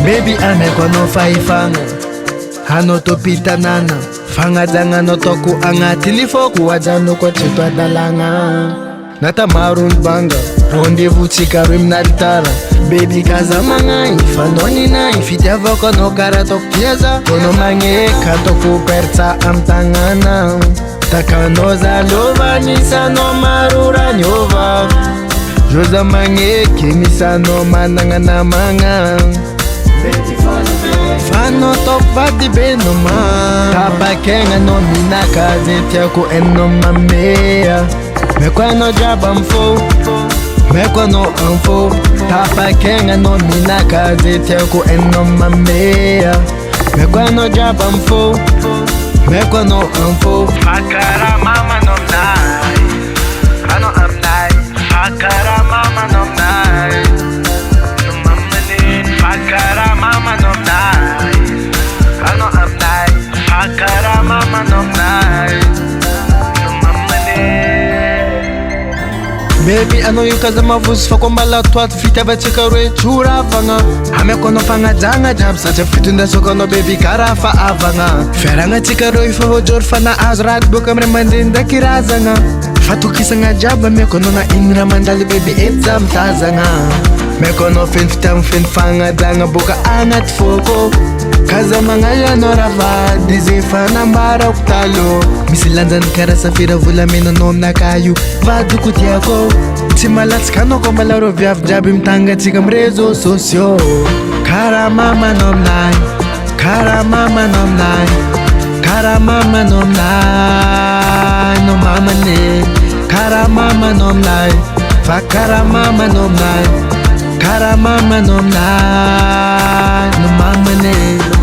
Baby amekwa no faifanga hano topita nana fanga zanga no toku anga tilifoku wajano kwa chitwa dalanga nata marun banga rendezvous tika rim nalitara baby kaza mangai fanoni nai fitiava kono kara tokieza kono mange katoku persa amtangana takanoza lovanisa no marura nyova joza mange kimisano manangana manga Fano top vadi beno ma Tapa kenga no minaka Zetiako eno mamea Mekwa no jaba mfo Mekwa no anfo Tapa kenga no minaka Zetiako eno mamea Mekwa no jaba mfo Mekwa no anfo Hakara mama no mnai Ano amnai Hakara mama no mnai Hakara mama no mnai Ano amnai Hakara mama no mnai Baby I know you cause I'm a voice for kombala twat fit ava chika rwe chura fanga Hame kono fanga janga jab sacha fitunda so kono baby kara fa avanga Feranga chika rwe fa hojor fana azrat bukamre mandinda kirazanga Fatu kisanga jaba me kono na ingra mandali baby exam tazanga Me kono fin fitam fin fanga danga buka angat foko Kaza mangaya no rava dizi fana mbara uktalo Misilanzan kara safira vula mino nom na kayu Vadu kutiako Timalats kano kombala roviaf jabi mtanga tika mrezo sosyo Kara mama nom nai Kara mama nom nai Kara mama nom nai No mama ne Kara mama nom nai Fakara mama nom nai Kara mama nom nai No mama ne